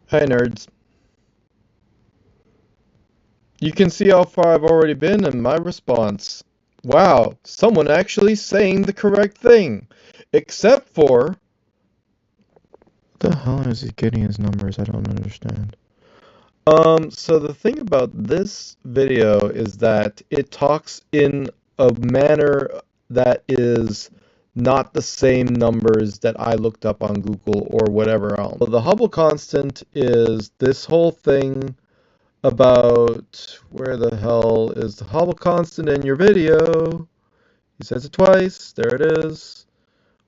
Hi nerds. You can see how far I've already been in my response. Wow, someone actually saying the correct thing. Except for... What the hell is he getting his numbers? I don't understand. So the thing about this video is that it talks in a manner that is not the same numbers that I looked up on Google or whatever else. So the Hubble constant is this whole thing about where the hell is the Hubble constant in your video? He says it twice. There it is.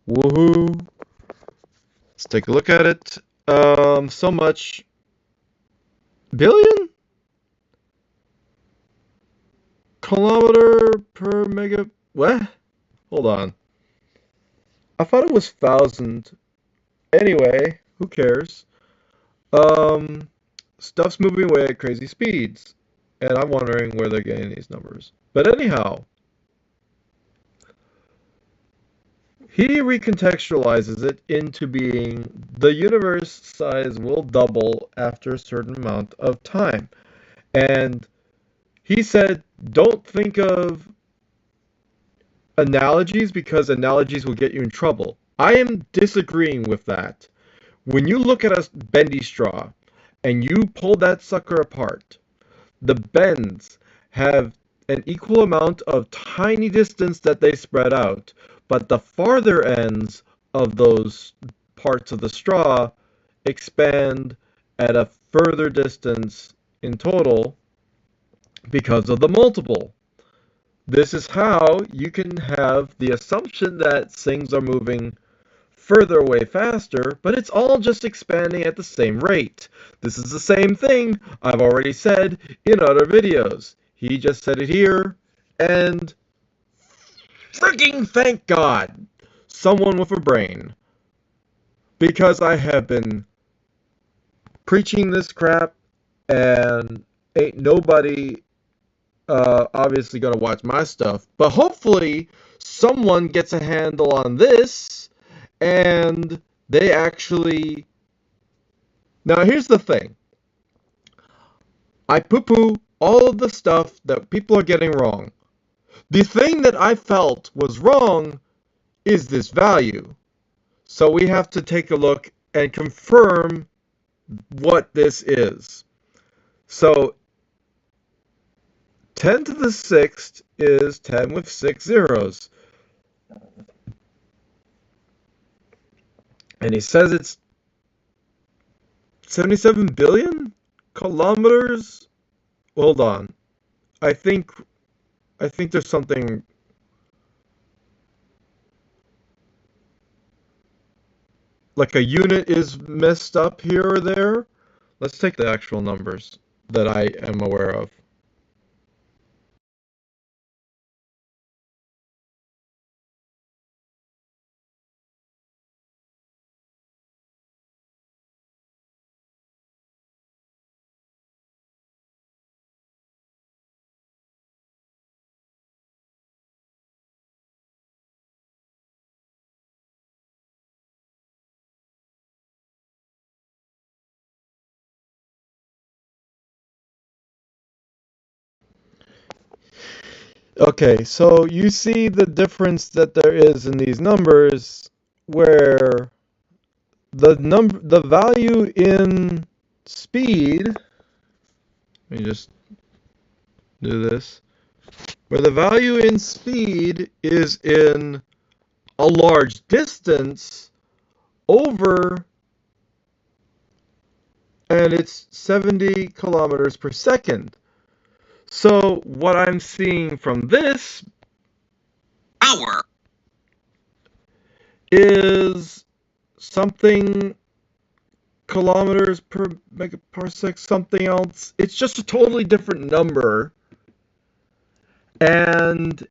Woohoo. Let's take a look at it. So much. Billion? Kilometer per mega. What? Hold on. I thought it was thousand. Anyway, who cares? Um, Stuff's moving away at crazy speeds. And I'm wondering where they're getting these numbers. But anyhow, he recontextualizes it into being the universe size will double after a certain amount of time. And he said, don't think of analogies because analogies will get you in trouble. I am disagreeing with that. When you look at a bendy straw and you pull that sucker apart, the bends have an equal amount of tiny distance that they spread out, but the farther ends of those parts of the straw expand at a further distance in total because of the multiple. This is how you can have the assumption that things are moving further away faster, but it's all just expanding at the same rate. This is the same thing I've already said in other videos. He just said it here, and freaking thank God, someone with a brain. Because I have been preaching this crap, and ain't nobody obviously gonna watch my stuff, but hopefully someone gets a handle on this and they actually... Now here's the thing. I poo-poo all of the stuff that people are getting wrong. The thing that I felt was wrong is this value. So we have to take a look and confirm what this is. So 10 to the 6th is 10 with 6 zeros. And he says it's 77 billion kilometers. Hold on. I think there's something. Like a unit is messed up here or there. Let's take the actual numbers that I am aware of. Okay, so you see the difference that there is in these numbers where the value in speed, let me just do this, where the value in speed is in a large distance over, and it's 70 kilometers per second. So what I'm seeing from this hour is something kilometers per megaparsec, something else. It's just a totally different number, and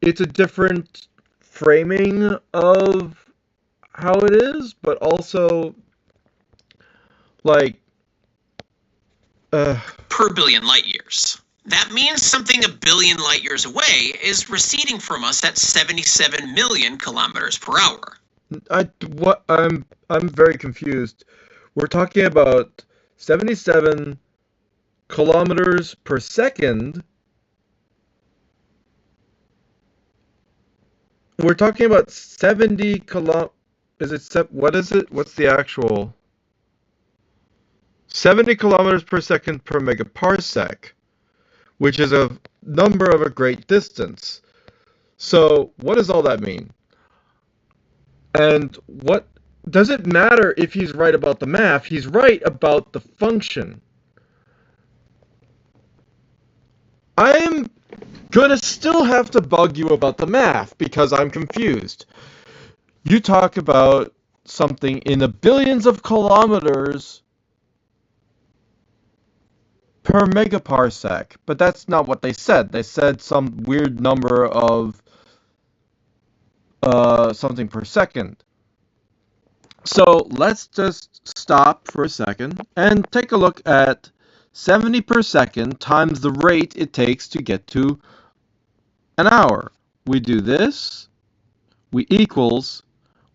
it's a different framing of how it is, but also like per billion light years. That means something a billion light years away is receding from us at 77 million kilometers per hour. I'm very confused. We're talking about 77 kilometers per second. We're talking about 70 what is it? What's the actual? 70 kilometers per second per megaparsec, which is a number of a great distance. So what does all that mean? And what does it matter if he's right about the math? He's right about the function. I am gonna still have to bug you about the math because I'm confused. You talk about something in the billions of kilometers per megaparsec, but that's not what they said. They said some weird number of something per second. So let's just stop for a second and take a look at 70 per second times the rate it takes to get to an hour. We do this, we equals,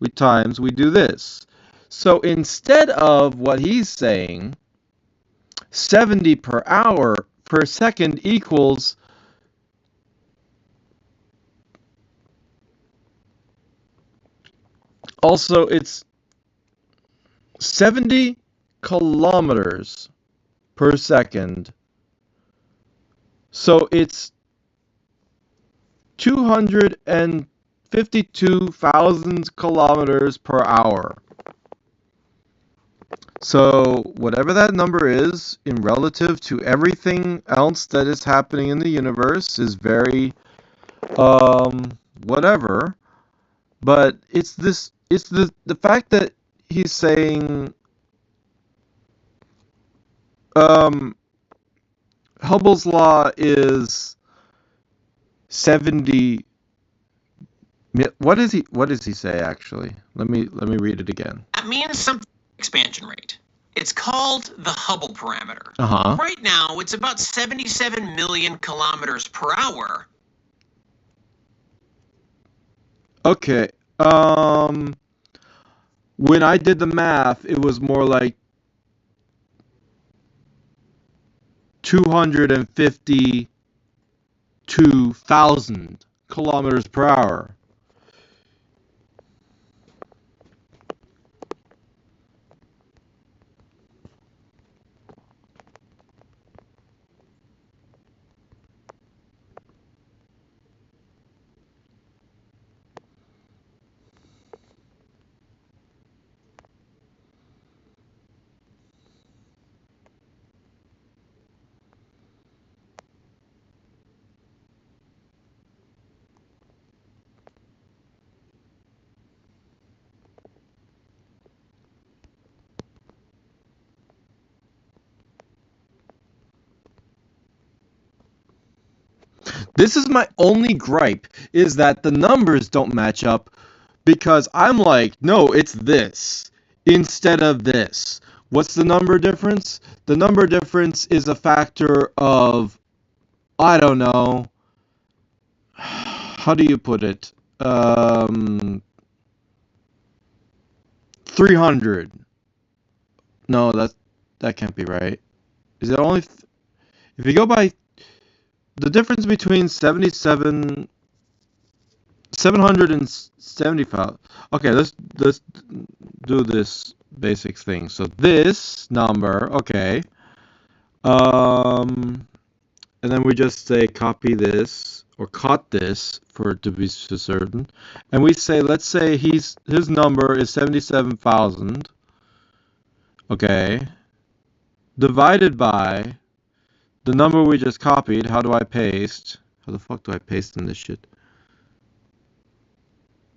we times, we do this. So instead of what he's saying, 70 per hour per second equals also it's 70 kilometers per second. So it's 252,000 kilometers per hour. So whatever that number is in relative to everything else that is happening in the universe is very whatever. But it's the fact that he's saying Hubble's law is 70. What does he say actually? Let me read it again. That means something expansion rate. It's called the Hubble parameter. Uh-huh. Right now, it's about 77 million kilometers per hour. Okay. When I did the math, it was more like 252,000 kilometers per hour. This is my only gripe, is that the numbers don't match up, because I'm like, no, it's this instead of this. What's the number difference? The number difference is a factor of, I don't know, how do you put it? 300. No, that can't be right. Is it only if you go by the difference between 775. Okay, let's do this basic thing. So this number, okay. And then we just say copy this or cut this for it to be certain. And we say, let's say his number is 77,000. Okay. Divided by the number we just copied. How do I paste? How the fuck do I paste in this shit?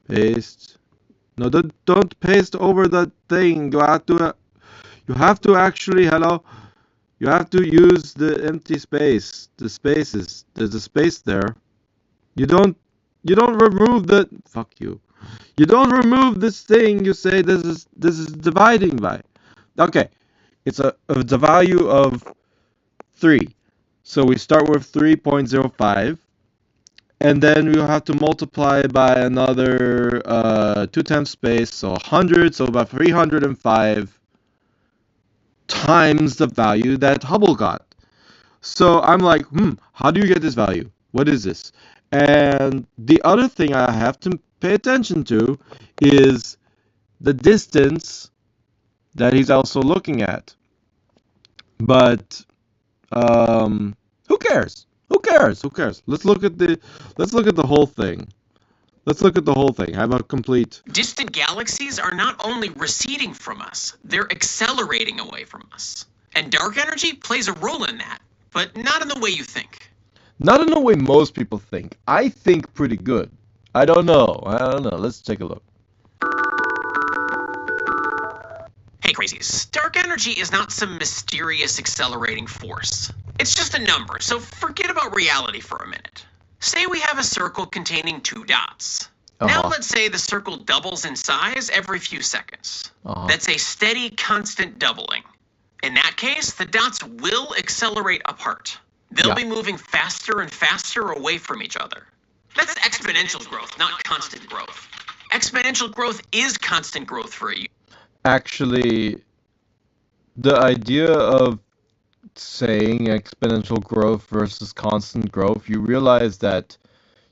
Paste. No, don't paste over the thing. You have to actually, hello. You have to use the empty space. The spaces. There's a space there. You don't remove the, fuck you. You don't remove this thing. You say this is dividing by. Okay. It's a value of 3. So we start with 3.05, and then we'll have to multiply by another 2 times space, so 100, so about 305 times the value that Hubble got. So I'm like, how do you get this value? What is this? And the other thing I have to pay attention to is the distance that he's also looking at. But who cares? Who cares? Who cares? Let's look at the whole thing. Let's look at the whole thing. Have a complete. Distant galaxies are not only receding from us, they're accelerating away from us. And dark energy plays a role in that, but not in the way you think. Not in the way most people think. I think pretty good. I don't know. Let's take a look. Hey crazies, dark energy is not some mysterious accelerating force. It's just a number, so forget about reality for a minute. Say we have a circle containing 2 dots. Now let's say the circle doubles in size every few seconds. That's a steady, constant doubling. In that case, the dots will accelerate apart. They'll be moving faster and faster away from each other. That's exponential growth, not constant growth. Exponential growth is constant growth for a Actually, the idea of saying exponential growth versus constant growth, you realize that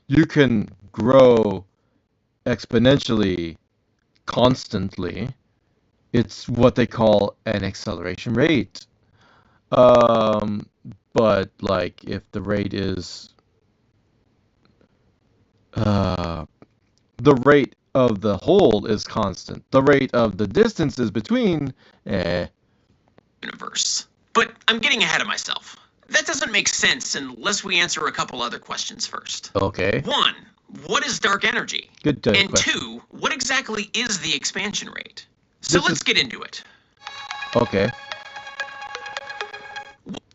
you can grow exponentially constantly. It's what they call an acceleration rate. But like if the rate is the rate of the whole is constant. The rate of the distances between universe. But I'm getting ahead of myself. That doesn't make sense unless we answer a couple other questions first. Okay. 1. What is dark energy? Good And question. 2. What exactly is the expansion rate? So let's get into it. Okay.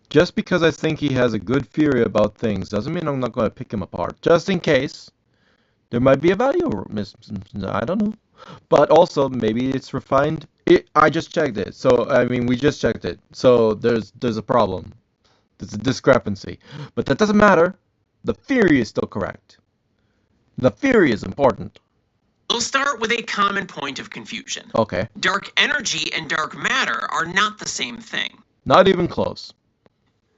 Just because I think he has a good theory about things doesn't mean I'm not going to pick him apart. Just in case. There might be a value, I don't know. But also, maybe it's refined. I just checked it. So, I mean, we just checked it. So, there's a problem. There's a discrepancy. But that doesn't matter. The theory is still correct. The theory is important. We'll start with a common point of confusion. Okay. Dark energy and dark matter are not the same thing. Not even close.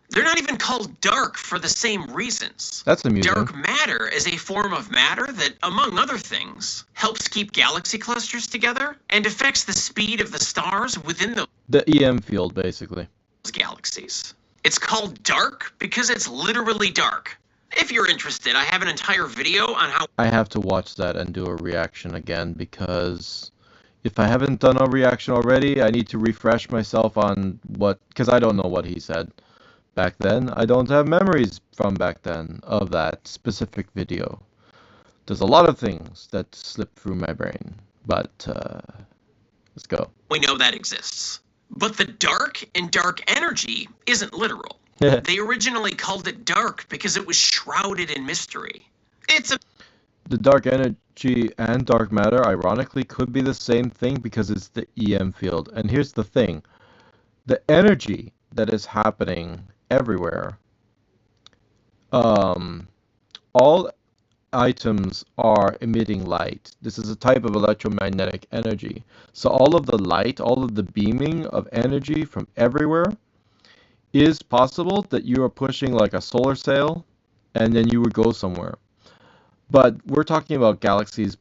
They're not even called dark for the same reasons. That's amusing. Dark matter is a form of matter that, among other things, helps keep galaxy clusters together and affects the speed of the stars within the EM field, basically. Those galaxies. It's called dark because it's literally dark. If you're interested, I have an entire video on how... I have to watch that and do a reaction again because if I haven't done a reaction already, I need to refresh myself on what... Because I don't know what he said back then. I don't have memories from back then of that specific video. There's a lot of things that slip through my brain, but let's go. We know that exists. But the dark in dark energy isn't literal. They originally called it dark because it was shrouded in mystery. The dark energy and dark matter, ironically, could be the same thing because it's the EM field. And here's the thing. The energy that is happening everywhere, all items are emitting light. This is a type of electromagnetic energy. So all of the light, all of the beaming of energy from everywhere is possible that you are pushing like a solar sail and then you would go somewhere. But we're talking about galaxies,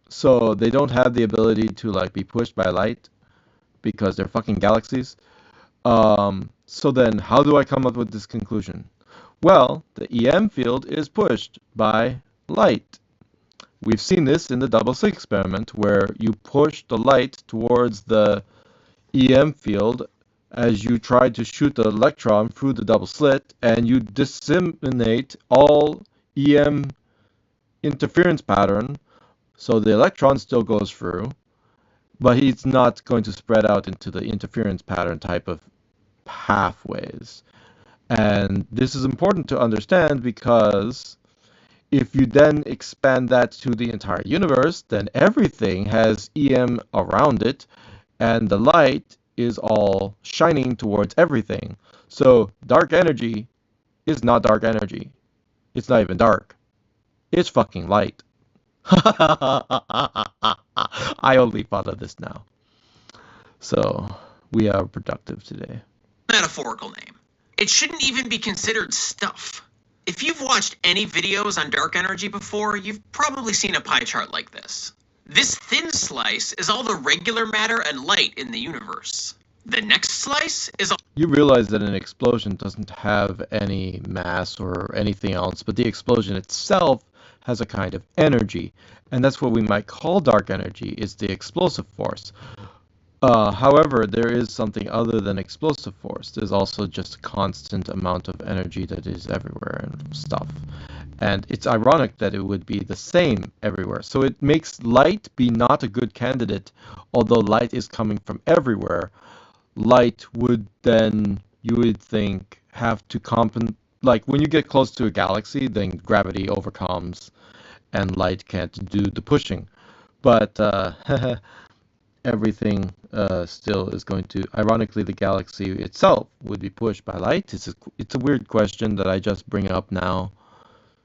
so they don't have the ability to like be pushed by light because they're fucking galaxies. So then how do I come up with this conclusion? Well, the EM field is pushed by light. We've seen this in the double slit experiment where you push the light towards the EM field as you try to shoot the electron through the double slit, and you disseminate all EM interference pattern, so the electron still goes through, but it's not going to spread out into the interference pattern type of pathways. And this is important to understand because if you then expand that to the entire universe, then everything has EM around it, and the light is all shining towards everything. So dark energy is not dark energy. It's not even dark. It's fucking light. I only thought of this now. So We are productive today. Metaphorical name. It shouldn't even be considered stuff. If you've watched any videos on dark energy before, you've probably seen a pie chart like this. This thin slice is all the regular matter and light in the universe. The next slice is all... You realize that an explosion doesn't have any mass or anything else, but the explosion itself has a kind of energy, and that's what we might call dark energy, is the explosive force. However, there is something other than explosive force. There's also just a constant amount of energy that is everywhere and stuff. And it's ironic that it would be the same everywhere. So it makes light be not a good candidate, although light is coming from everywhere. Light would then, you would think, have to compensate. Like when you get close to a galaxy, then gravity overcomes and light can't do the pushing. But everything still is going to, ironically, the galaxy itself would be pushed by light. It's a weird question that I just bring up now,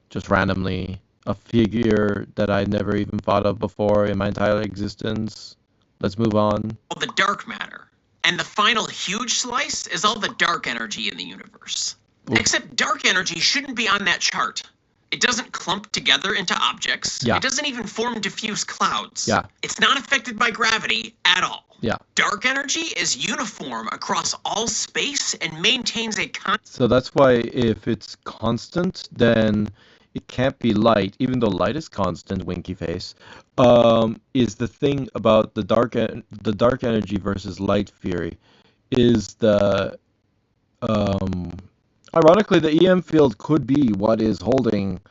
just randomly. A figure that I never even thought of before in my entire existence. Let's move on. the dark matter. And the final huge slice is all the dark energy in the universe. Oof. Except dark energy shouldn't be on that chart. It doesn't clump together into objects. Yeah. It doesn't even form diffuse clouds. Yeah. It's not affected by gravity at all. Yeah. Dark energy is uniform across all space and maintains a So that's why if it's constant, then it can't be light, even though light is constant, winky face. Is the thing about the dark energy versus light theory is the ironically, the EM field could be what is holding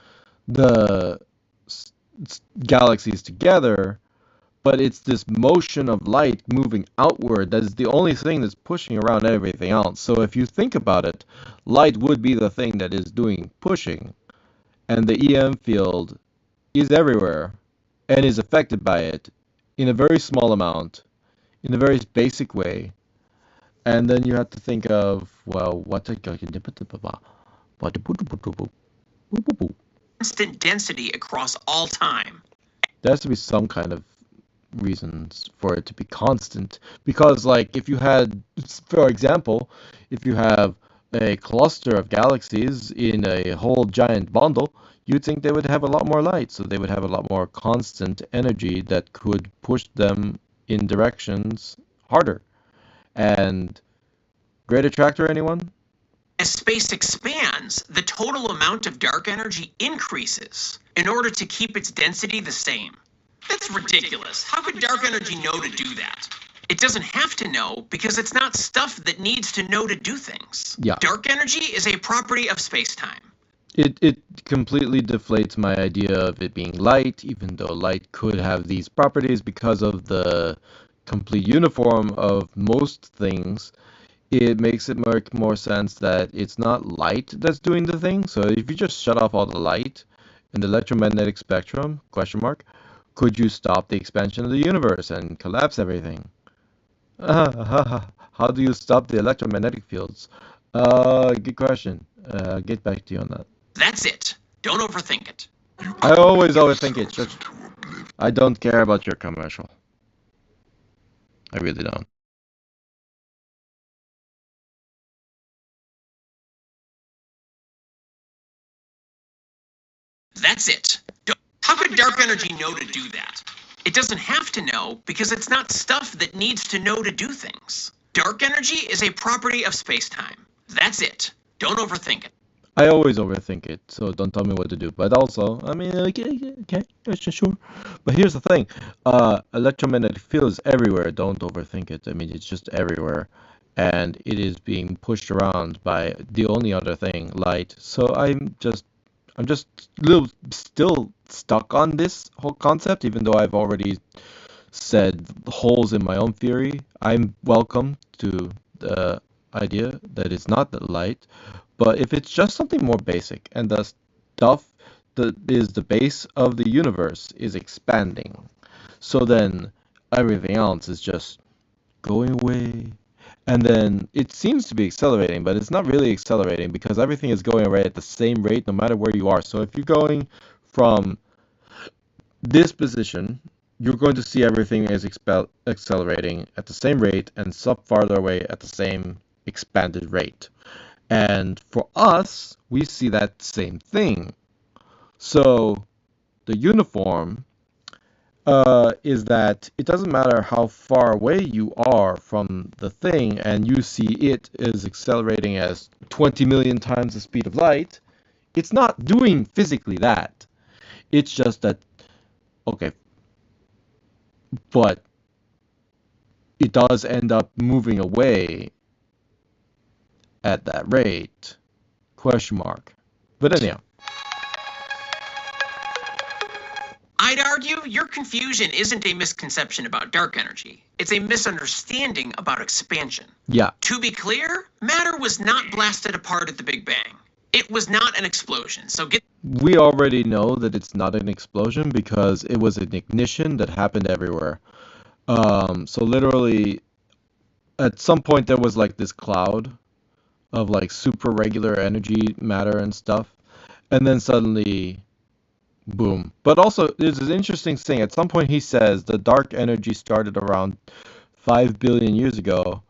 the galaxies together, but it's this motion of light moving outward that is the only thing that's pushing around everything else. So if you think about it, light would be the thing that is doing pushing, and the EM field is everywhere and is affected by it in a very small amount, in a very basic way. And then you have to think of, well, constant density across all time. there has to be some kind of reasons for it to be constant. Because, like, if you had, for example, if you have a cluster of galaxies in a whole giant bundle, you'd think they would have a lot more light, so they would have a lot more constant energy that could push them in directions harder. And great attractor, anyone? As space expands, the total amount of dark energy increases in order to keep its density the same. That's ridiculous. How could dark energy know to do that? It doesn't have to know because it's not stuff that needs to know to do things. Yeah. Dark energy is a property of space-time. It completely deflates my idea of it being light, even though light could have these properties because of the complete uniform of most things. It makes it make more sense that it's not light that's doing the thing. So if you just shut off all the light in the electromagnetic spectrum, question mark, could you stop the expansion of the universe and collapse everything? How do you stop the electromagnetic fields? Good question. I'll get back to you on that. That's it. Don't overthink it. I always overthink it. Just, I don't care about your commercial. I really don't. That's it. How could dark energy know to do that? It doesn't have to know because it's not stuff that needs to know to do things. Dark energy is a property of space-time. That's it. Don't overthink it. I always overthink it, so don't tell me what to do. But also, I mean, okay, sure. But here's the thing: electromagnetic field is everywhere. Don't overthink it. I mean, it's just everywhere, and it is being pushed around by the only other thing, light. So I'm just a little still stuck on this whole concept, even though I've already said holes in my own theory. I'm welcome to the idea that it's not the light. But if it's just something more basic and the stuff that is the base of the universe is expanding, so then everything else is just going away. And then it seems to be accelerating, but it's not really accelerating because everything is going away at the same rate no matter where you are. So if you're going from this position you're going to see everything is accelerating at the same rate and some farther away at the same expanded rate. And for us, we see that same thing. So the uniform is that it doesn't matter how far away you are from the thing and you see it is accelerating as 20 million times the speed of light, it's not doing physically that. It's just that, okay, but it does end up moving away at that rate, question mark. But anyhow. I'd argue your confusion isn't a misconception about dark energy. It's a misunderstanding about expansion. Yeah. To be clear, matter was not blasted apart at the Big Bang. It was not an explosion, so We already know that it's not an explosion because it was an ignition that happened everywhere. So literally, at some point there was like this cloud of like super regular energy matter and stuff, and then suddenly boom. But also, there's this interesting thing. At some point, he says the dark energy started around 5 billion years ago.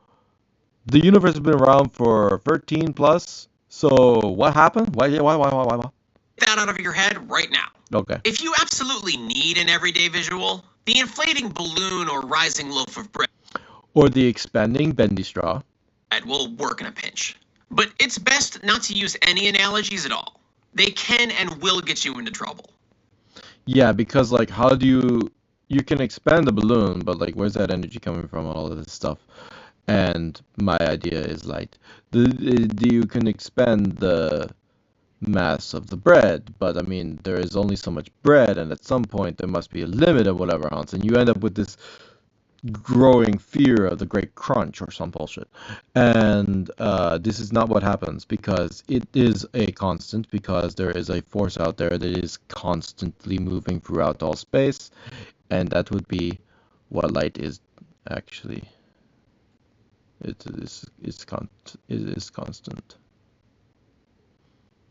The universe has been around for 13 plus. So what happened? Why? Get that out of your head right now. Okay. If you absolutely need an everyday visual, the inflating balloon or rising loaf of bread Or the expanding bendy straw will work in a pinch. But it's best not to use any analogies at all. They can and will get you into trouble. Yeah, because like how do you can expand the balloon, but like where's that energy coming from, all of this stuff? And my idea is light. You can expand the mass of the bread, but I mean there is only so much bread, and at some point there must be a limit of whatever ounce, and you end up with this growing fear of the great crunch or some bullshit. And this is not what happens because it is a constant, because there is a force out there that is constantly moving throughout all space, and that would be what light is actually. It is constant.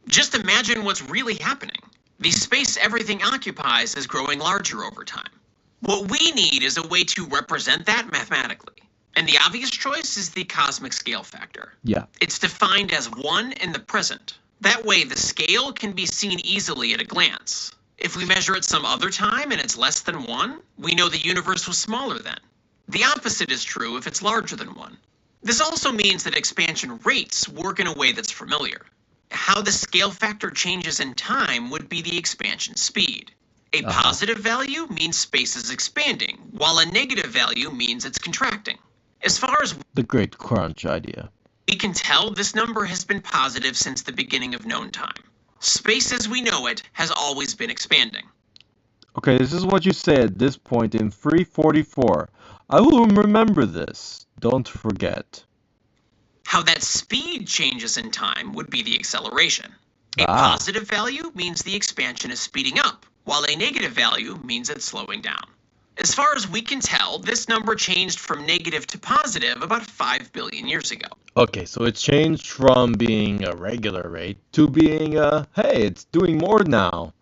Just imagine what's really happening. The space everything occupies is growing larger over time. What we need is a way to represent that mathematically. And the obvious choice is the cosmic scale factor. Yeah. It's defined as 1 in the present. That way the scale can be seen easily at a glance. If we measure it some other time and it's less than 1, we know the universe was smaller then. The opposite is true if it's larger than 1. This also means that expansion rates work in a way that's familiar. How the scale factor changes in time would be the expansion speed. A positive value means space is expanding, while a negative value means it's contracting. As far as the great crunch idea, we can tell, this number has been positive since the beginning of known time. Space as we know it has always been expanding. Okay, this is what you say at this point in 344. I will remember this. Don't forget. How that speed changes in time would be the acceleration. A positive value means the expansion is speeding up, while a negative value means it's slowing down. As far as we can tell, this number changed from negative to positive about 5 billion years ago. Okay, so it's changed from being a regular rate to being hey, it's doing more now.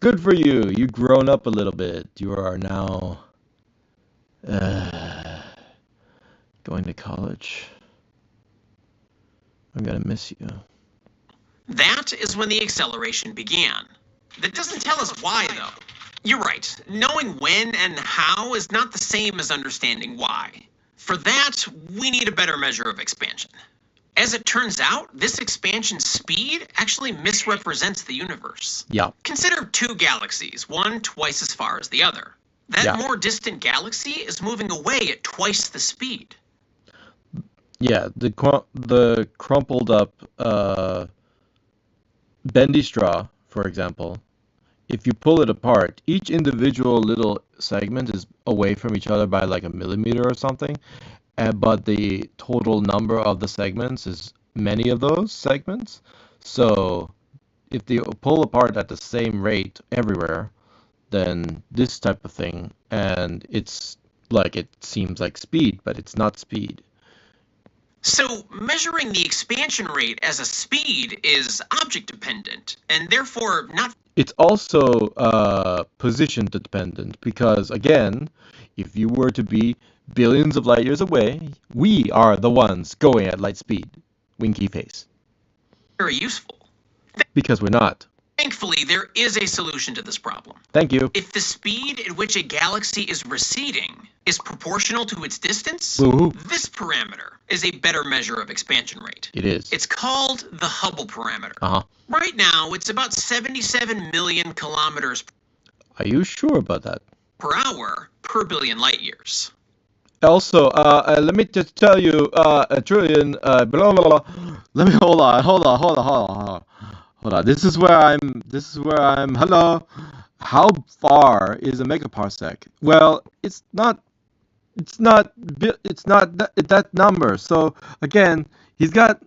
Good for you. You've grown up a little bit. You are now going to college. I'm going to miss you. That is when the acceleration began. That doesn't tell us why, though. You're right. Knowing when and how is not the same as understanding why. For that, we need a better measure of expansion. As it turns out, this expansion speed actually misrepresents the universe. Yeah. Consider 2 galaxies, one twice as far as the other. That more distant galaxy is moving away at twice the speed. Yeah, the crumpled up bendy straw, for example, if you pull it apart, each individual little segment is away from each other by like a millimeter or something, but the total number of the segments is many of those segments. So if they pull apart at the same rate everywhere, then this type of thing, and it's like it seems like speed, but it's not speed. So measuring the expansion rate as a speed is object dependent, and therefore not... It's also position dependent because, again, if you were to be billions of light years away, we are the ones going at light speed. Winky face. Very useful. Because we're not. Thankfully, there is a solution to this problem. Thank you. If the speed at which a galaxy is receding is proportional to its distance, Woo-hoo. this parameter is a better measure of expansion rate. It is. It's called the Hubble parameter. Uh-huh. Right now, it's about 77 million kilometers Are you sure about that? per hour per billion light years. Also, let me just tell you, a trillion, blah, blah, blah. Let me, hold on. This is where I'm, hello. How far is a megaparsec? Well, it's not that number. So again, he's got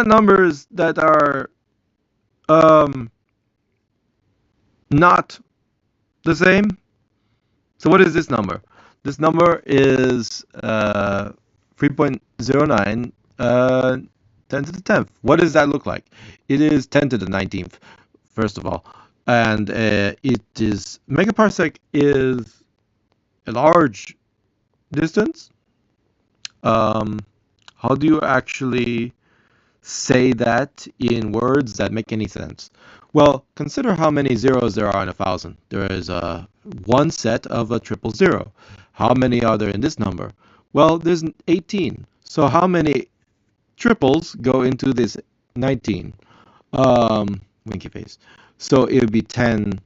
numbers that are, not the same. So what is this number? This number is 3.09 10 to the 10th. What does that look like? It is 10 to the 19th, first of all. And it is, megaparsec is a large distance. How do you actually say that in words that make any sense? Well, consider how many zeros there are in 1,000. There is one set of a 000. How many are there in this number? Well, there's 18. So how many triples go into this 19? Winky face. So it would be 10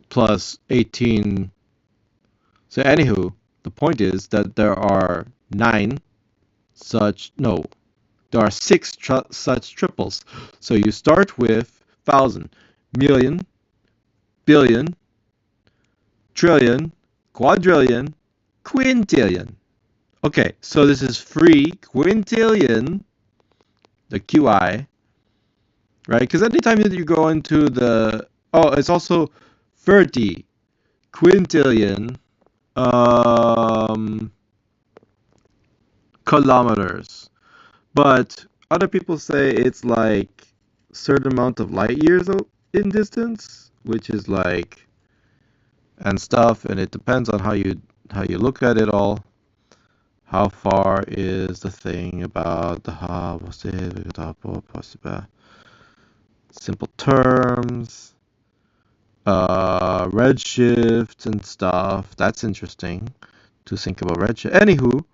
plus 18. So anywho, the point is that there are 6 such triples. So you start with 1,000, million, billion, trillion, quadrillion, quintillion. Okay, so this is free quintillion, the QI, right? Because anytime that you go into the, it's also 30 quintillion kilometers. But other people say it's like a certain amount of light years in distance, which is like, and stuff, and it depends on how you look at it all. How far is the thing about the Hubble? Simple terms, redshift and stuff. That's interesting to think about redshift. Anywho,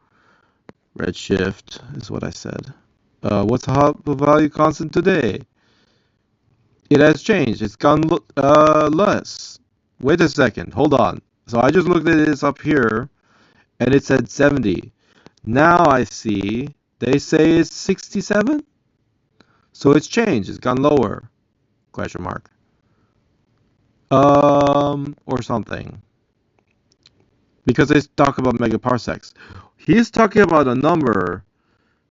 redshift is what I said. What's the Hubble value constant today? It has changed. It's gone less. Wait a second. Hold on. So I just looked at this up here, and it said 70. Now I see they say it's 67. So it's changed. It's gone lower. Question mark. Or something. Because they talk about megaparsecs. He's talking about a number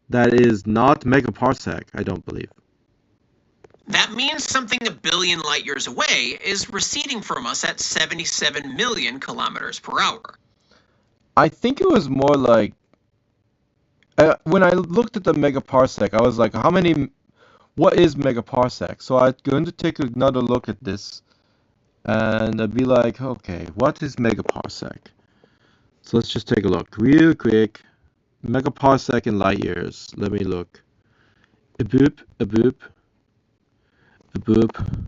that is not megaparsec, I don't believe. That means something a billion light years away is receding from us at 77 million kilometers per hour. I think it was more like, when I looked at the megaparsec, I was like, what is megaparsec? So I'm going to take another look at this, and I'd be like, okay, what is megaparsec? So let's just take a look real quick. Megaparsec in light years. Let me look. A boop, a boop, a boop.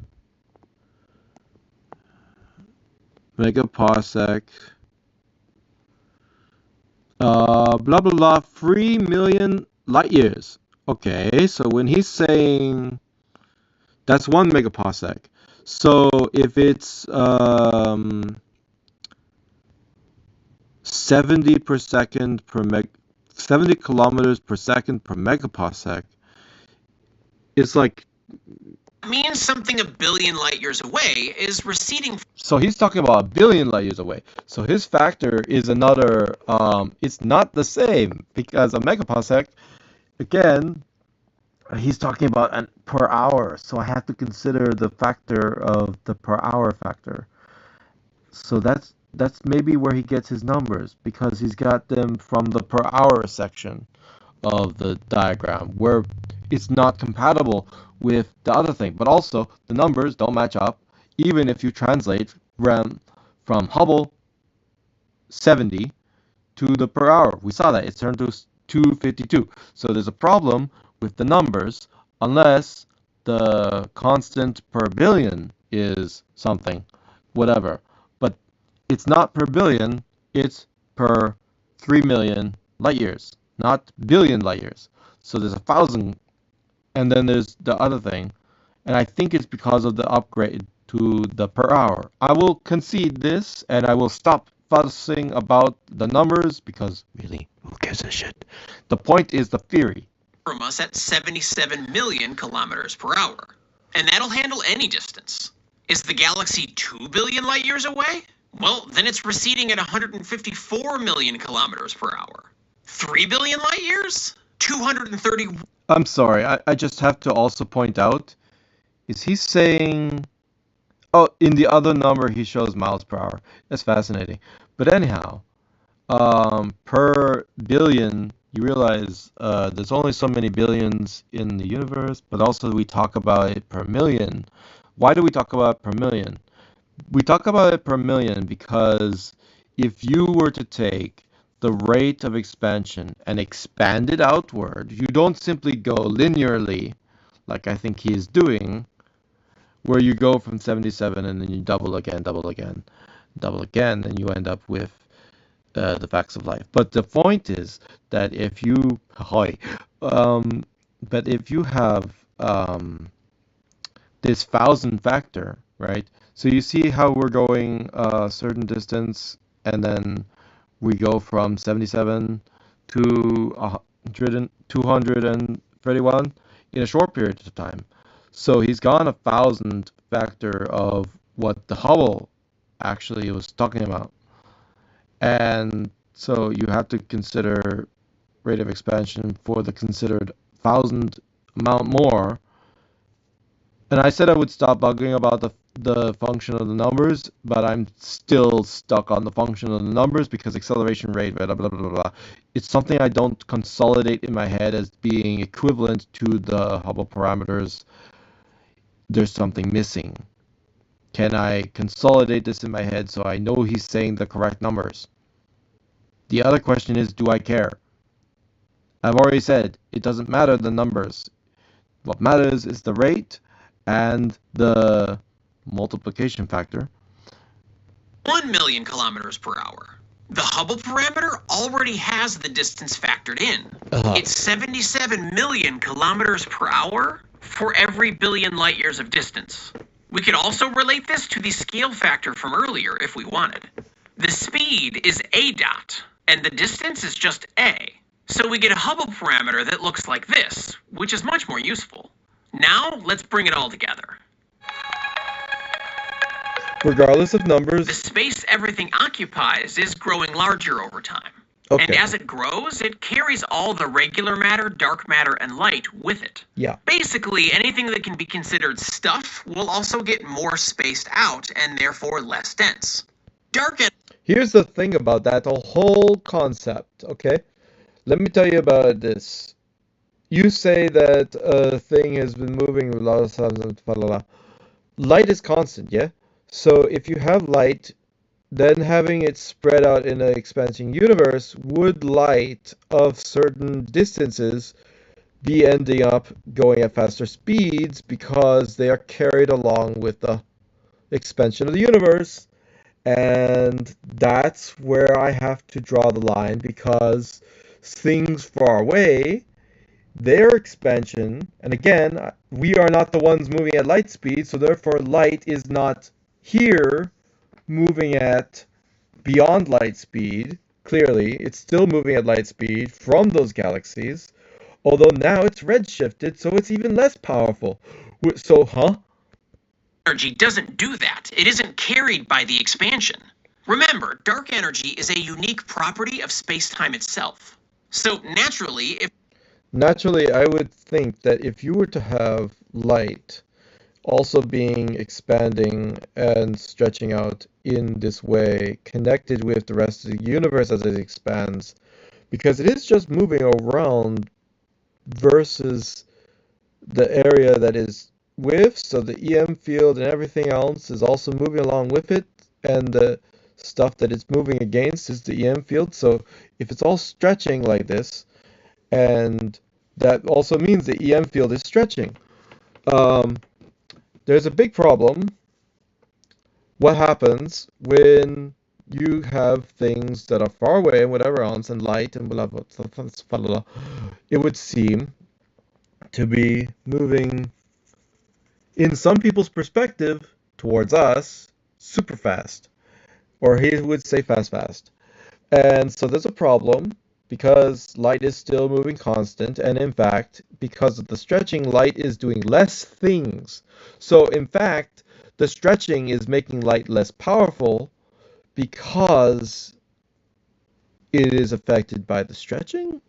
Megaparsec. Blah blah blah. 3 million light years. Okay, so when he's saying that's 1 megaparsec. So if it's 70 per second per 70 kilometers per second per megaparsec, it's like, means something a billion light years away is receding. So he's talking about a billion light years away. So his factor is another, it's not the same, because a megaparsec, again, he's talking about per hour. So I have to consider the factor of the per hour factor. So that's maybe where he gets his numbers, because he's got them from the per hour section of the diagram, where it's not compatible with the other thing. But also, the numbers don't match up, even if you translate from Hubble 70 to the per hour. We saw that. It's turned to 252. So there's a problem with the numbers unless the constant per billion is something, whatever. But it's not per billion, it's per 3 million light years, not billion light years. So there's 1,000, and then there's the other thing. And I think it's because of the upgrade to the per hour. I will concede this, and I will stop fussing about the numbers because really, who gives a shit? The point is the theory. From us at 77 million kilometers per hour. And that'll handle any distance. Is the galaxy 2 billion light years away? Well, then it's receding at 154 million kilometers per hour. 3 billion light years? 230. I'm sorry, I just have to also point out, is he saying... Oh, in the other number he shows miles per hour. That's fascinating. But anyhow, per billion, you realize there's only so many billions in the universe, but also we talk about it per million. Why do we talk about it per million? We talk about it per million because if you were to take the rate of expansion and expand it outward, you don't simply go linearly, like I think he is doing, where you go from 77 and then you double again, and you end up with the facts of life. But the point is that if you, but if you have this 1,000 factor, right? So you see how we're going a certain distance, and then we go from 77 to 231 in a short period of time. So he's gone 1,000 factor of what the Hubble actually was talking about. And so you have to consider rate of expansion for the considered 1,000 amount more. And I said I would stop bugging about the function of the numbers, but I'm still stuck on the function of the numbers because acceleration rate, blah, blah, blah, blah, blah. It's something I don't consolidate in my head as being equivalent to the Hubble parameters. There's something missing. Can I consolidate this in my head so I know he's saying the correct numbers? The other question is, do I care? I've already said, it doesn't matter the numbers. What matters is the rate and the multiplication factor. 1 million kilometers per hour. The Hubble parameter already has the distance factored in. It's 77 million kilometers per hour for every billion light years of distance. We could also relate this to the scale factor from earlier if we wanted. The speed is a dot, and the distance is just a. So we get a Hubble parameter that looks like this, which is much more useful. Now, let's bring it all together. Regardless of numbers... The space everything occupies is growing larger over time. Okay. And as it grows, it carries all the regular matter, dark matter, and light with it. Yeah. Basically, anything that can be considered stuff will also get more spaced out and therefore less dense. Here's the thing about that whole concept, okay? Let me tell you about this. You say that a thing has been moving with a lot of times, light is constant, yeah? So if you have light, then having it spread out in an expanding universe, would light of certain distances be ending up going at faster speeds because they are carried along with the expansion of the universe? And that's where I have to draw the line, because things far away, their expansion, and again, we are not the ones moving at light speed, so therefore light is not here moving at beyond light speed. Clearly, it's still moving at light speed from those galaxies, although now it's redshifted, so it's even less powerful. So, Energy doesn't do that. It isn't carried by the expansion. Remember, dark energy is a unique property of space-time itself. So naturally, I would think that if you were to have light also being expanding and stretching out in this way, connected with the rest of the universe as it expands, because it is just moving around versus the area that is with, so the EM field and everything else is also moving along with it, and the stuff that it's moving against is the EM field. So if it's all stretching like this, and that also means the EM field is stretching, um, there's a big problem. What happens when you have things that are far away and whatever else, and light and blah blah blah, blah, it would seem to be moving, in some people's perspective, towards us super fast, or he would say fast. And so there's a problem because light is still moving constant, and in fact, because of the stretching, light is doing less things. So in fact, the stretching is making light less powerful because it is affected by the stretching?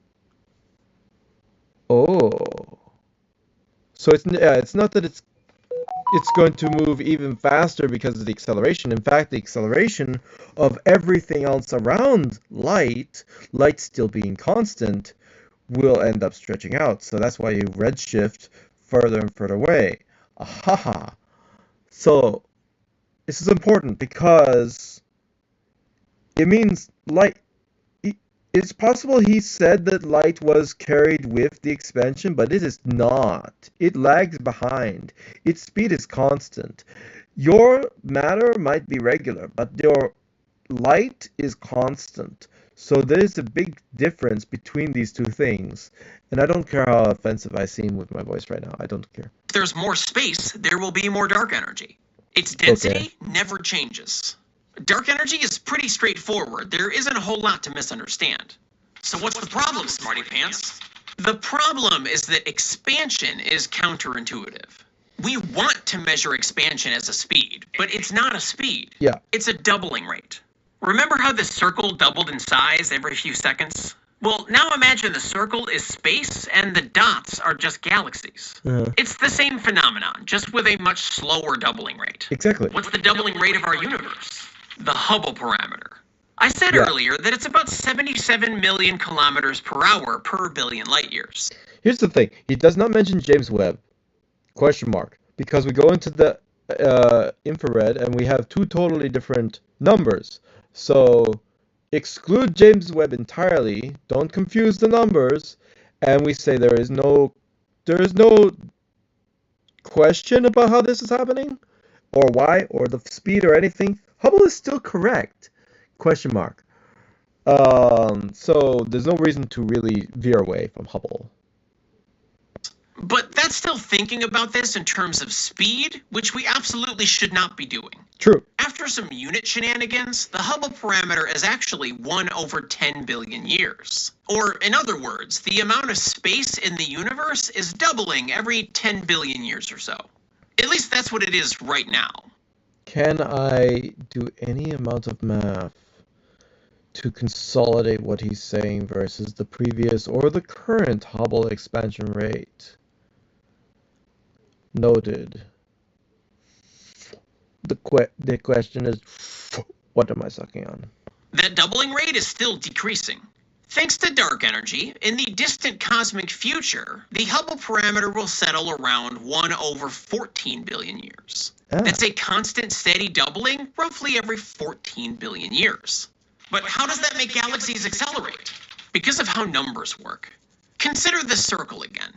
Oh. So it's not that it's going to move even faster because of the acceleration. In fact, the acceleration of everything else around light still being constant, will end up stretching out. So that's why you redshift further and further away. Ahaha. So this is important because it means light. It's possible he said that light was carried with the expansion, but it is not. It lags behind. Its speed is constant. Your matter might be regular, but your light is constant. So there is a big difference between these two things. And I don't care how offensive I seem with my voice right now. I don't care. If there's more space, there will be more dark energy. Its density never changes. Dark energy is pretty straightforward. There isn't a whole lot to misunderstand. So what's the problem, Smarty Pants? The problem is that expansion is counterintuitive. We want to measure expansion as a speed, but it's not a speed. Yeah. It's a doubling rate. Remember how the circle doubled in size every few seconds? Well, now imagine the circle is space and the dots are just galaxies. It's the same phenomenon, just with a much slower doubling rate. Exactly. What's the doubling rate of our universe? The Hubble parameter. I said earlier that it's about 77 million kilometers per hour per billion light years. Here's the thing. He does not mention James Webb. Question mark. Because we go into the infrared and we have two totally different numbers. So exclude James Webb entirely. Don't confuse the numbers. And we say there is no question about how this is happening, or why, or the speed, or anything. Hubble is still correct. Question mark. So there's no reason to really veer away from Hubble. But that's still thinking about this in terms of speed, which we absolutely should not be doing. True. After some unit shenanigans, the Hubble parameter is actually 1/10 billion years. Or, in other words, the amount of space in the universe is doubling every 10 billion years or so. At least that's what it is right now. Can I do any amount of math to consolidate what he's saying versus the previous or the current Hubble expansion rate? Noted. The question is, what am I sucking on? That doubling rate is still decreasing. Thanks to dark energy, in the distant cosmic future, the Hubble parameter will settle around 1/14 billion years. That's a constant, steady doubling roughly every 14 billion years. But how does that make galaxies accelerate? Because of how numbers work. Consider the circle again.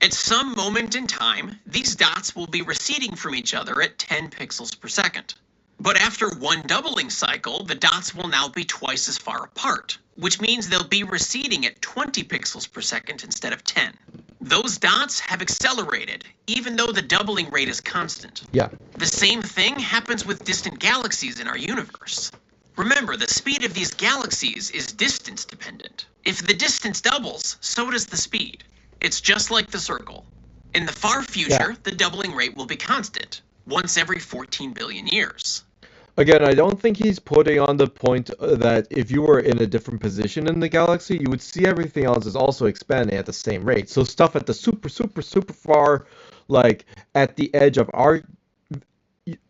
At some moment in time, these dots will be receding from each other at 10 pixels per second. But after one doubling cycle, the dots will now be twice as far apart, which means they'll be receding at 20 pixels per second instead of 10. Those dots have accelerated, even though the doubling rate is constant. Yeah. The same thing happens with distant galaxies in our universe. Remember, the speed of these galaxies is distance dependent. If the distance doubles, so does the speed. It's just like the circle. In the far future, the doubling rate will be constant, once every 14 billion years. Again, I don't think he's putting on the point that if you were in a different position in the galaxy, you would see everything else is also expanding at the same rate. So stuff at the super far, like at the edge of our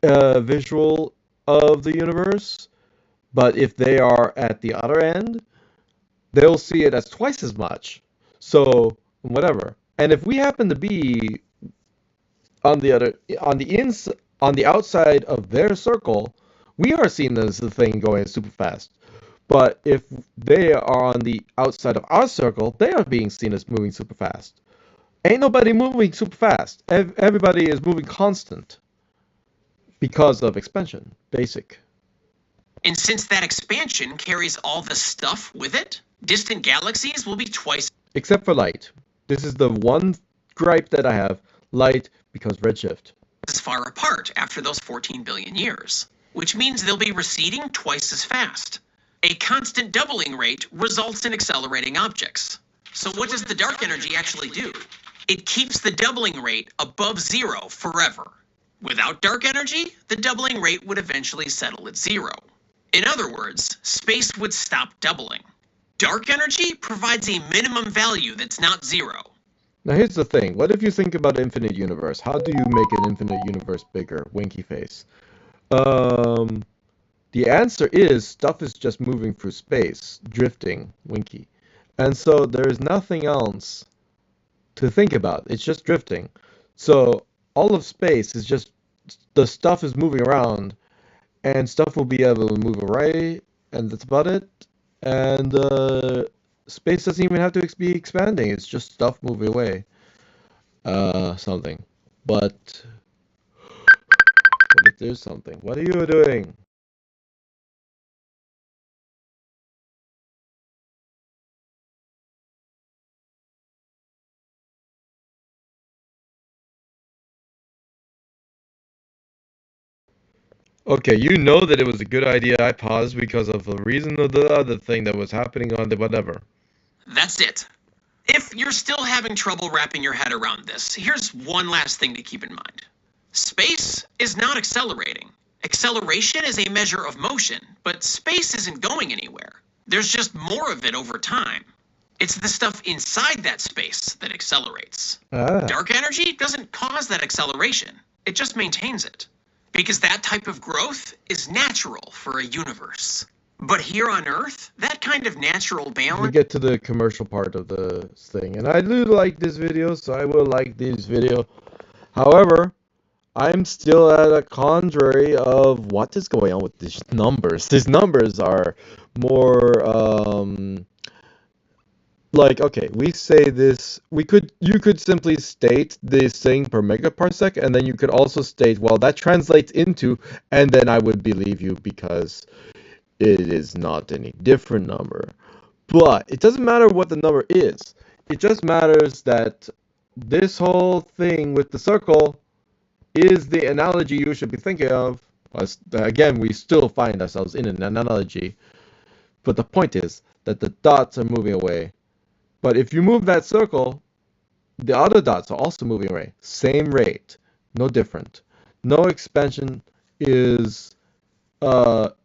visual of the universe, but if they are at the other end, they'll see it as twice as much. So whatever. And if we happen to be On the other, on the outside of their circle, we are seen as the thing going super fast. But if they are on the outside of our circle, they are being seen as moving super fast. Ain't nobody moving super fast. Everybody is moving constant because of expansion. Basic. And since that expansion carries all the stuff with it, distant galaxies will be twice Except for light. This is the one gripe that I have. Light, because redshift. as far apart after those 14 billion years, which means they'll be receding twice as fast. A constant doubling rate results in accelerating objects. So what does the dark energy actually do? It keeps the doubling rate above zero forever. Without dark energy, the doubling rate would eventually settle at zero. In other words, space would stop doubling. Dark energy provides a minimum value that's not zero. Now here's the thing. What if you think about infinite universe? How do you make an infinite universe bigger? Winky face. The answer is stuff is just moving through space, drifting, winky. And so there's nothing else to think about. It's just drifting. So all of space is just the stuff is moving around, and stuff will be able to move away, and that's about it. And space doesn't even have to be expanding. It's just stuff moving away. Something. But what if there's something? What are you doing? Okay, you know that it was a good idea I paused because of the reason of the other thing that was happening on the whatever. That's it. If you're still having trouble wrapping your head around this, here's one last thing to keep in mind. Space is not accelerating. Acceleration is a measure of motion, but space isn't going anywhere. There's just more of it over time. It's the stuff inside that space that accelerates. Ah. Dark energy doesn't cause that acceleration, it just maintains it. Because that type of growth is natural for a universe. But here on Earth, that kind of natural We balance. get to the commercial part of the thing, and I do like this video, so I will like this video. However, I'm still at a contrary of what is going on with these numbers. These numbers are more like, okay, we say this, you could simply state this thing per megaparsec, and then you could also state, well, that translates into, and then I would believe you because it is not any different number. But it doesn't matter what the number is. It just matters that this whole thing with the circle is the analogy you should be thinking of. Again, we still find ourselves in an analogy. But the point is that the dots are moving away. But if you move that circle, the other dots are also moving away. Same rate. No different. No expansion is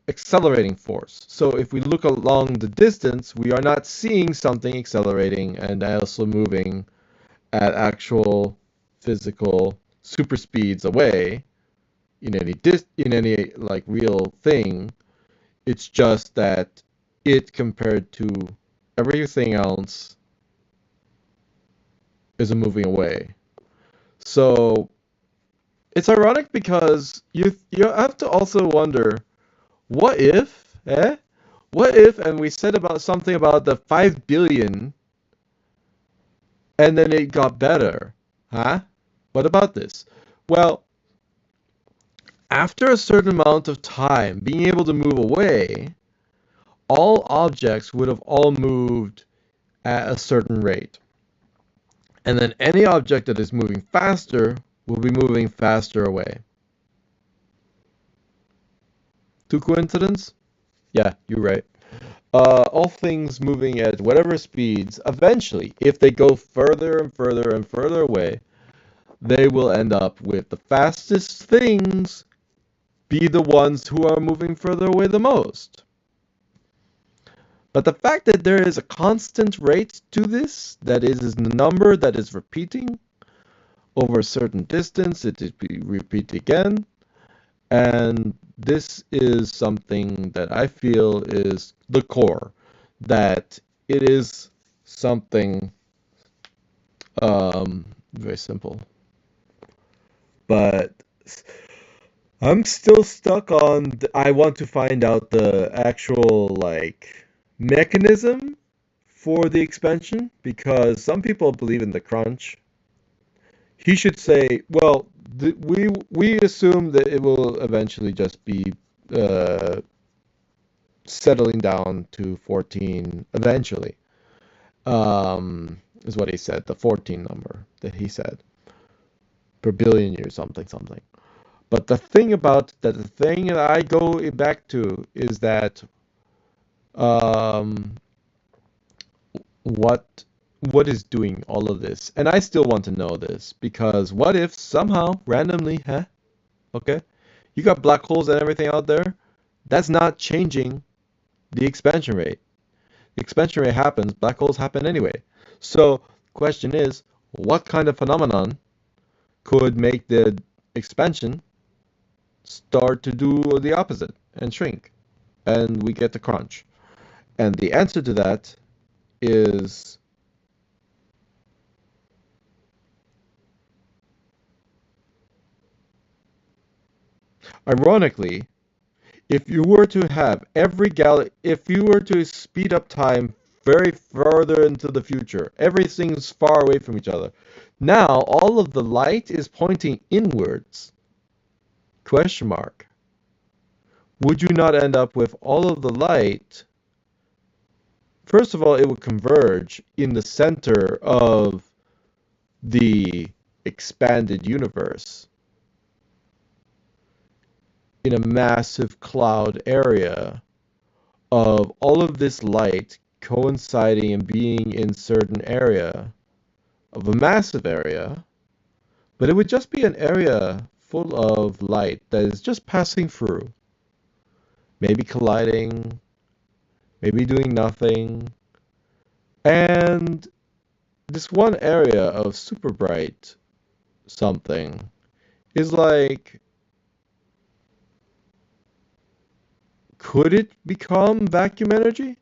accelerating force. So if we look along the distance, we are not seeing something accelerating and also moving at actual physical super speeds away in any like real thing. It's just that it compared to everything else is moving away. So it's ironic because you have to also wonder, what if, What if, and we said about something about the 5 billion, and then it got better, huh? What about this? Well, after a certain amount of time being able to move away, all objects would have all moved at a certain rate. And then any object that is moving faster will be moving faster away. Two coincidence? Yeah, you're right. All things moving at whatever speeds, eventually, if they go further and further and further away, they will end up with the fastest things be the ones who are moving further away the most. But the fact that there is a constant rate to this, that is a number that is repeating over a certain distance, it is repeat again, and this is something that I feel is the core, that it is something very simple. But I'm still stuck on I want to find out the actual like mechanism for the expansion because some people believe in the crunch. He should say, well, we assume that it will eventually just be uh, settling down to 14 eventually. Is what he said, the 14 number that he said per billion years, something, something. But the thing that I go back to is that um, what what is doing all of this? And I still want to know this because what if somehow randomly, huh? Okay, you got black holes and everything out there. That's not changing the expansion rate. The expansion rate happens. Black holes happen anyway. So, question is, what kind of phenomenon could make the expansion start to do the opposite and shrink, and we get the crunch? And the answer to that is ironically, if you were to have if you were to speed up time very further into the future, everything's far away from each other. Now all of the light is pointing inwards. Question mark. Would you not end up with all of the light? First of all, it would converge in the center of the expanded universe in a massive cloud area of all of this light coinciding and being in certain area of a massive area, but it would just be an area full of light that is just passing through, maybe colliding, maybe doing nothing, and this one area of super bright something is like, could it become vacuum energy?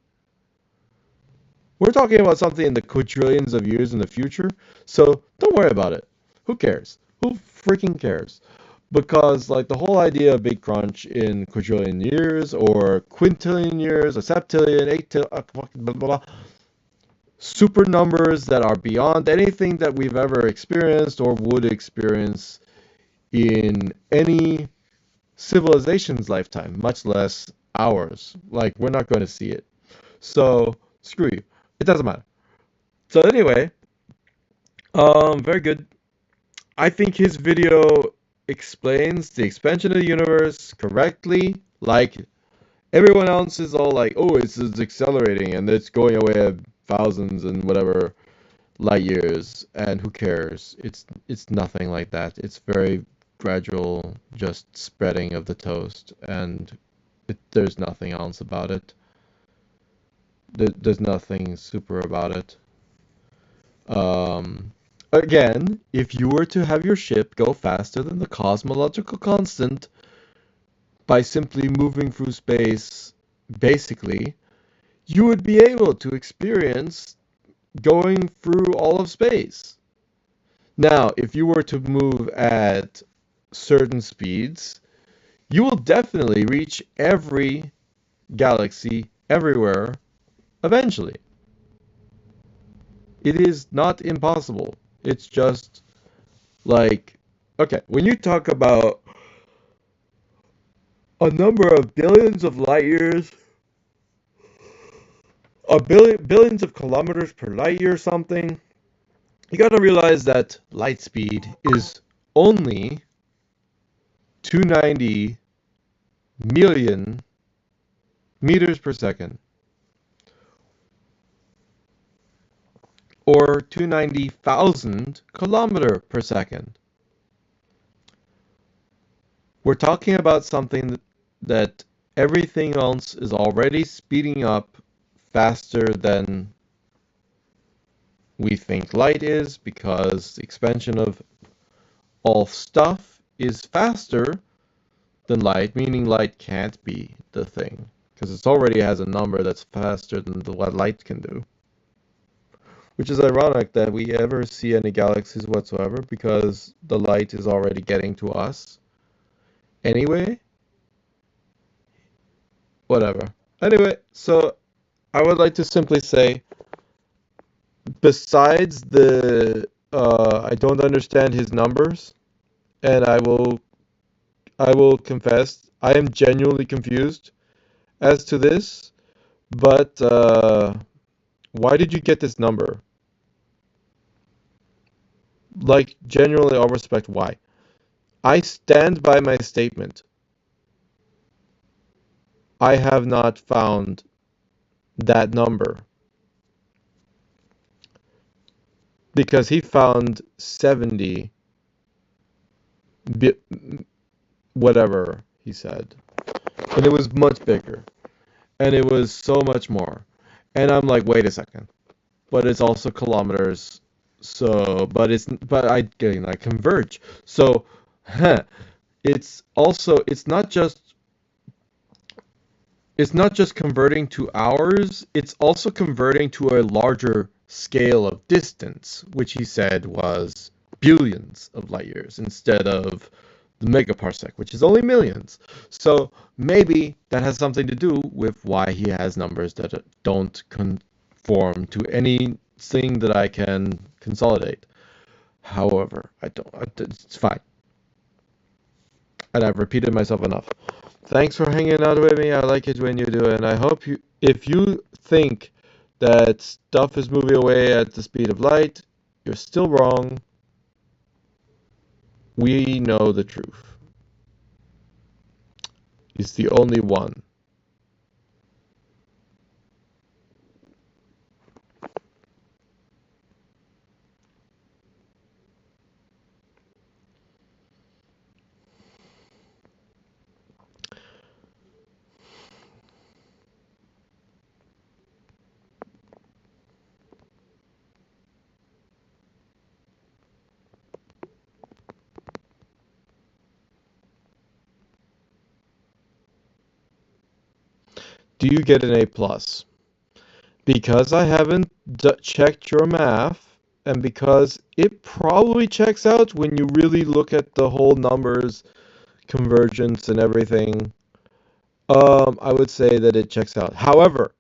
We're talking about something in the quadrillions of years in the future, so don't worry about it. Who cares? Who freaking cares? Because like the whole idea of Big Crunch in quadrillion years or quintillion years, a septillion, blah, blah, blah, super numbers that are beyond anything that we've ever experienced or would experience in any civilization's lifetime, much less ours. Like we're not going to see it. So screw you. It doesn't matter. So anyway, very good. I think his video explains the expansion of the universe correctly. Like everyone else is all like, oh, it's accelerating and it's going away at thousands and whatever light years, and who cares? It's nothing like that. It's very gradual, just spreading of the toast, and there's nothing else about it. There's nothing super about it. Um, Again, if you were to have your ship go faster than the cosmological constant by simply moving through space, basically, you would be able to experience going through all of space. Now, if you were to move at certain speeds, you will definitely reach every galaxy everywhere eventually. It is not impossible. It's just like, okay, when you talk about a number of billions of light years, billions of kilometers per light year or something, you got to realize that light speed is only 290 million meters per second, or 290,000 kilometer per second. We're talking about something that everything else is already speeding up faster than we think light is, because the expansion of all stuff is faster than light, meaning light can't be the thing, because it already has a number that's faster than what light can do. Which is ironic that we ever see any galaxies whatsoever because the light is already getting to us. Anyway, whatever. Anyway, so I would like to simply say, besides the I don't understand his numbers, and I will confess I am genuinely confused as to this. But why did you get this number? Like, genuinely, all respect, why? I stand by my statement. I have not found that number because he found 70, whatever he said, and it was much bigger, and it was so much more. And I'm like, wait a second, but it's also kilometers. So, but I getting like converge. So, huh, it's not just converting to hours, it's also converting to a larger scale of distance, which he said was billions of light years instead of the megaparsec, which is only millions. So maybe that has something to do with why he has numbers that don't conform to anything that I can consolidate. However, I don't. It's fine. And I've repeated myself enough. Thanks for hanging out with me. I like it when you do, and I hope if you think that stuff is moving away at the speed of light, you're still wrong. We know the truth. He's the only one. Do you get an A plus? Because I haven't checked your math, and because it probably checks out when you really look at the whole numbers, convergence, and everything. I would say that it checks out. However,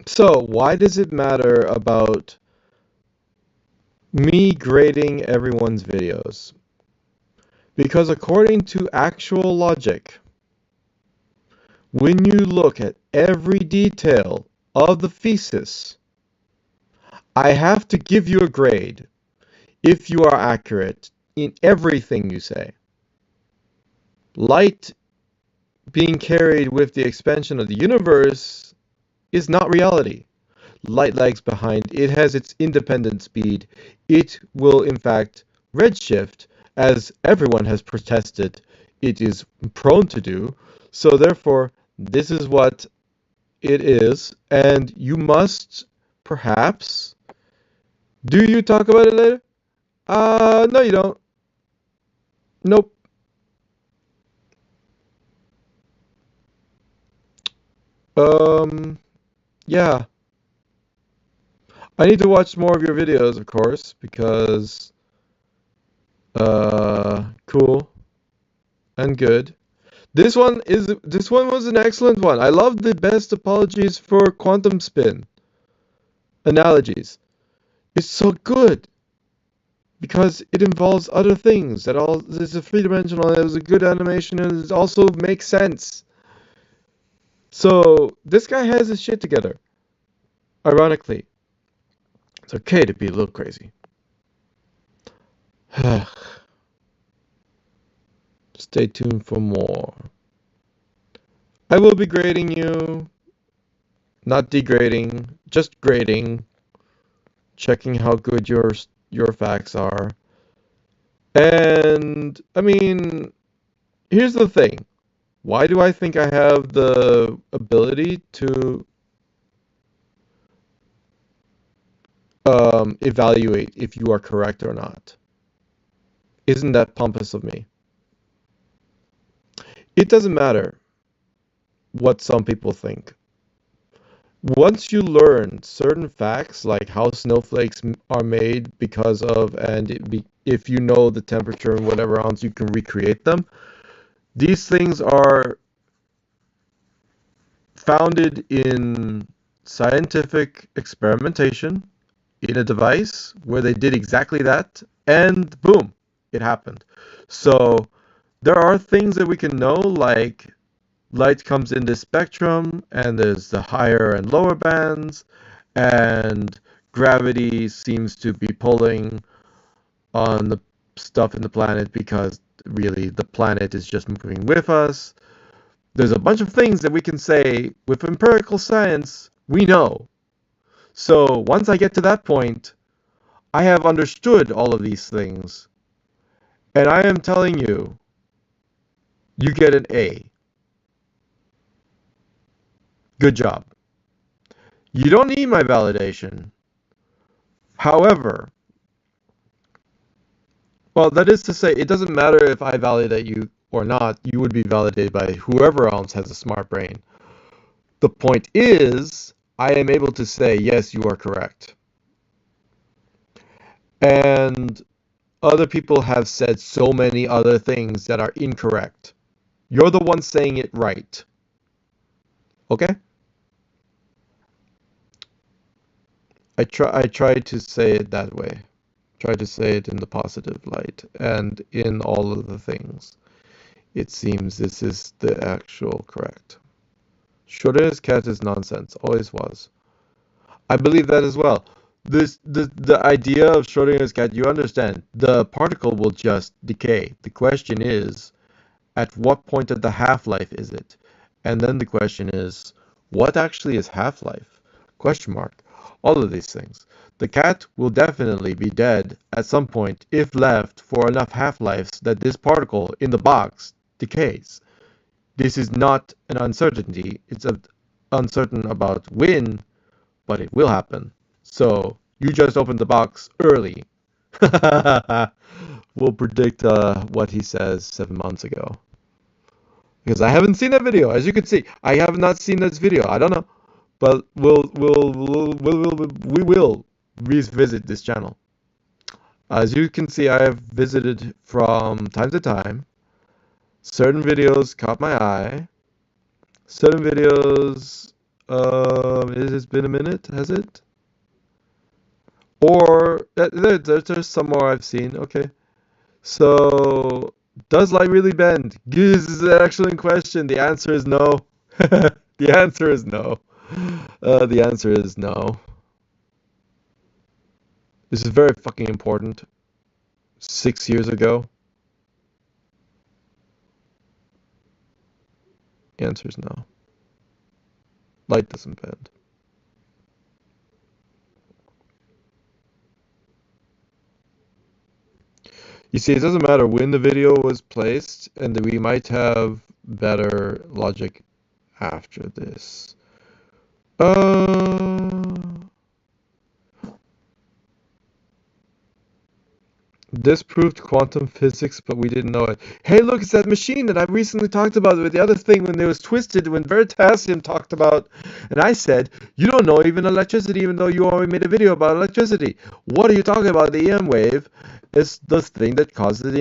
So, why does it matter about me grading everyone's videos? Because according to actual logic, when you look at every detail of the thesis, I have to give you a grade if you are accurate in everything you say. Light being carried with the expansion of the universe is not reality. Light lags behind. It has its independent speed. It will, in fact, redshift, as everyone has protested it is prone to do. So, therefore, this is what it is, and you must perhaps. Do you talk about it later? No, you don't. Nope. Yeah. I need to watch more of your videos, of course, because, cool and good. This one was an excellent one. I love the best apologies for quantum spin analogies. It's so good because it involves other things that all it's a three-dimensional, it was a good animation, and it also makes sense. So this guy has his shit together. Ironically, it's okay to be a little crazy. Stay tuned for more. I will be grading you, not degrading, just grading, checking how good your facts are. And I mean, here's the thing. Why do I think I have the ability to evaluate if you are correct or not? Isn't that pompous of me? It doesn't matter what some people think. Once you learn certain facts, like how snowflakes are made because of, and if you know the temperature and whatever else, you can recreate them. These things are founded in scientific experimentation in a device where they did exactly that, and boom, it happened. So there are things that we can know, like light comes in this spectrum, and there's the higher and lower bands, and gravity seems to be pulling on the stuff in the planet because really the planet is just moving with us. There's a bunch of things that we can say with empirical science we know. So once I get to that point, I have understood all of these things, and I am telling you, you get an A. Good job. You don't need my validation. However, well, that is to say, it doesn't matter if I validate you or not, you would be validated by whoever else has a smart brain. The point is, I am able to say, yes, you are correct. And other people have said so many other things that are incorrect. You're the one saying it right. Okay? I try to say it that way. Try to say it in the positive light and in all of the things. It seems this is the actual correct. Schrodinger's cat is nonsense. Always was. I believe that as well. The idea of Schrodinger's cat, you understand, the particle will just decay. The question is, at what point of the half-life is it? And then the question is, what actually is half-life? Question mark. All of these things. The cat will definitely be dead at some point if left for enough half-lives that this particle in the box decays. This is not an uncertainty. It's uncertain about when, but it will happen. So you just opened the box early. We'll predict what he says 7 months ago. Because I haven't seen that video. As you can see, I have not seen this video. I don't know. But we will revisit this channel. As you can see, I have visited from time to time. Certain videos caught my eye. Certain videos It has been a minute, has it? Or there's some more I've seen. Okay. So, does light really bend? This is an excellent question. The answer is no. The answer is no. The answer is no. This is very fucking important. 6 years ago, the answer is no. Light doesn't bend. You see, it doesn't matter when the video was placed, and we might have better logic after this. This proved quantum physics, but we didn't know it. Hey, look, it's that machine that I recently talked about with the other thing when it was twisted, when Veritasium talked about, and I said, you don't know even electricity, even though you already made a video about electricity. What are you talking about? The EM wave is the thing that causes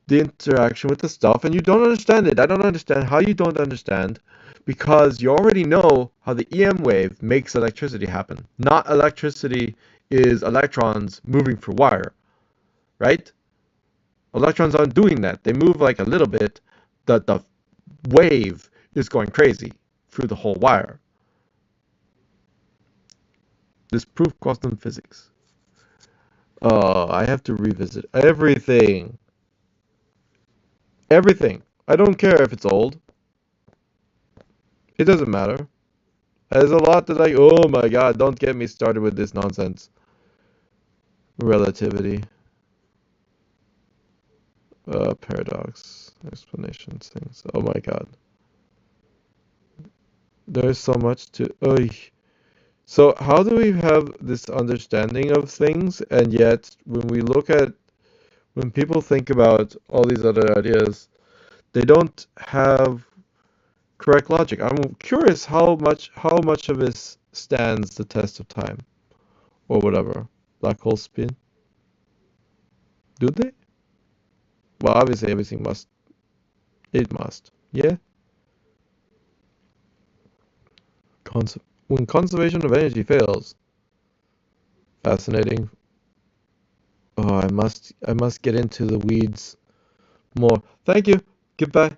the interaction with the stuff, and you don't understand it. I don't understand how you don't understand, because you already know how the EM wave makes electricity happen. Not electricity is electrons moving through wire, right? Electrons aren't doing that. They move like a little bit. The wave is going crazy through the whole wire. This proved quantum physics. Oh, I have to revisit everything. Everything. I don't care if it's old. It doesn't matter. There's a lot that oh my god, don't get me started with this nonsense. Relativity. Paradox. Explanations, things. Oh my god. There's so much to... So how do we have this understanding of things, and yet when people think about all these other ideas, they don't have correct logic? I'm curious how much of this stands the test of time, or whatever. Black hole spin? Do they? Well, obviously everything must. It must. Yeah. When conservation of energy fails. Fascinating. Oh, I must get into the weeds more. Thank you. Goodbye.